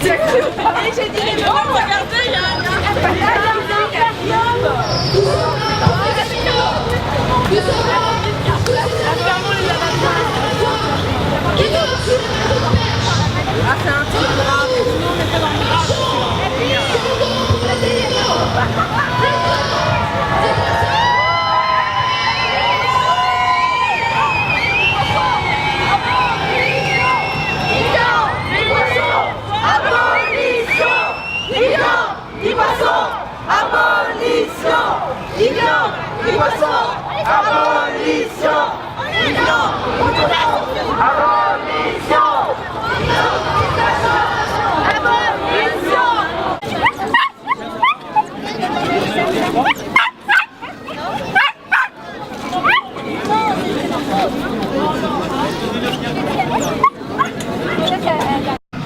j'ai dit les mots, regardez, il y a ah, c'est un truc grave, sinon on était dans le grave. Des poissons, abolition! Des viandes, des poissons, abolition! Des viandes, des poissons, abolition!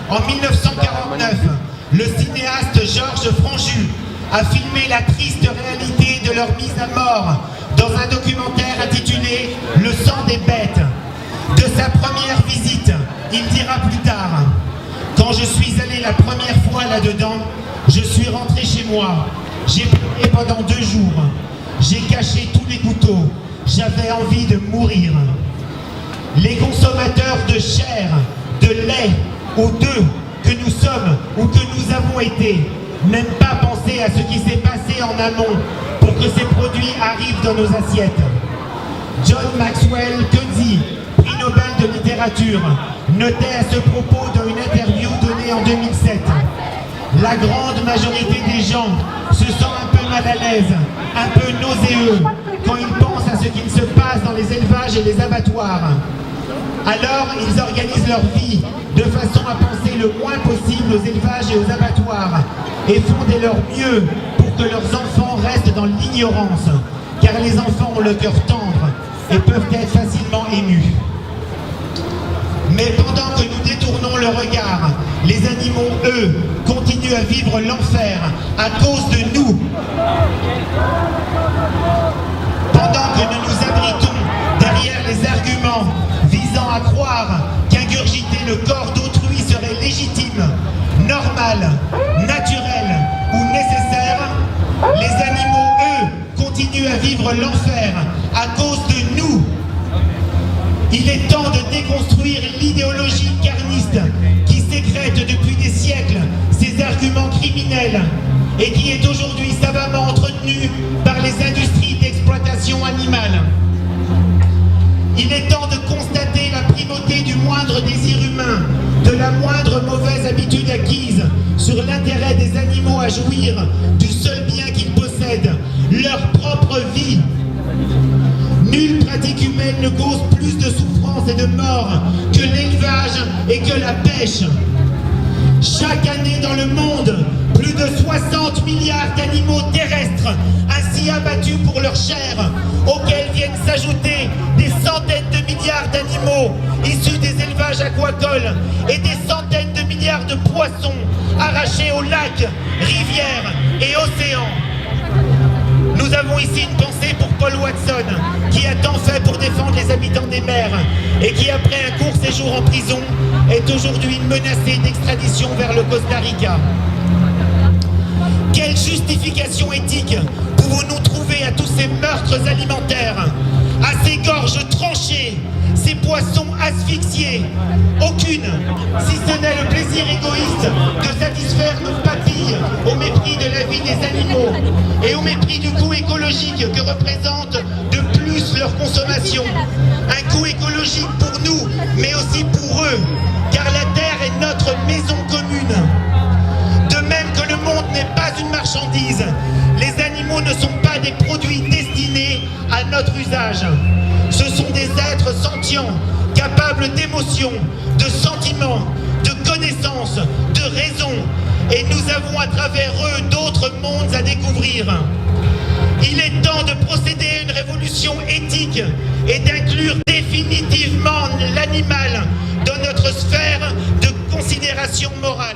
En 1949, le cinéaste Georges Franju a filmé la triste réalité de leur mise à mort dans un documentaire intitulé « Le sang des bêtes ». De sa première visite, il dira plus tard « Quand je suis allé la première fois là-dedans, je suis rentré chez moi. J'ai pleuré pendant 2 jours. J'ai caché tous les couteaux. J'avais envie de mourir. Les consommateurs de chair, de lait ou d'œufs que nous sommes ou que nous avons été n'aiment pas penser à ce qui s'est passé en amont pour que ces produits arrivent dans nos assiettes. John Maxwell Coetzee, prix Nobel de littérature, notait à ce propos dans une interview donnée en 2007 « La grande majorité des gens se sent un peu mal à l'aise, un peu nauséeux quand ils pensent à ce qu'il se passe dans les élevages et les abattoirs. Alors, ils organisent leur vie de façon à penser le moins possible aux élevages et aux abattoirs et font de leur mieux pour que leurs enfants restent dans l'ignorance, car les enfants ont le cœur tendre et peuvent être facilement émus. Mais pendant que nous détournons le regard, les animaux, eux, continuent à vivre l'enfer à cause de nous. Pendant que nous nous abritons derrière les arguments visant à croire qu'ingurgiter le corps d'autrui serait légitime, normal, naturel ou nécessaire, les animaux, eux, continuent à vivre l'enfer à cause de nous. Il est temps de déconstruire l'idéologie carniste qui sécrète depuis des siècles ces arguments criminels et qui est aujourd'hui savamment entretenue par les industries d'exploitation animale. Il est temps de constater la primauté du moindre désir humain, de la moindre mauvaise habitude acquise sur l'intérêt des animaux à jouir du seul bien qu'ils possèdent, leur propre vie. Nulle pratique humaine ne cause plus de souffrance et de mort que l'élevage et que la pêche. Chaque année dans le monde, plus de 60 milliards d'animaux terrestres ainsi abattus pour leur chair, auxquels viennent s'ajouter des centaines de milliards d'animaux issus des élevages aquacoles et des centaines de milliards de poissons arrachés aux lacs, rivières et océans. Nous avons ici une pensée pour Paul Watson, qui a tant fait pour défendre les habitants des mers et qui, après un court séjour en prison, est aujourd'hui menacé d'extradition vers le Costa Rica. Quelle justification éthique pouvons-nous trouver à tous ces meurtres alimentaires, à ces gorges tranchées, ces poissons asphyxiés? Aucune, si ce n'est le plaisir égoïste de satisfaire nos papilles au mépris de la vie des animaux et au mépris du coût écologique que représente de plus leur consommation. Un coût écologique pour nous, mais aussi pour eux, car la terre est notre maison commune. De même que le monde n'est pas une marchandise, les animaux ne sont pas des produits destinés à notre usage. Ce sont des êtres sentients, capables d'émotions, de sentiments, de connaissances, de raison, et nous avons à travers eux d'autres mondes à découvrir. Il est temps de procéder à une révolution éthique et d'inclure définitivement l'animal dans notre sphère de considération morale.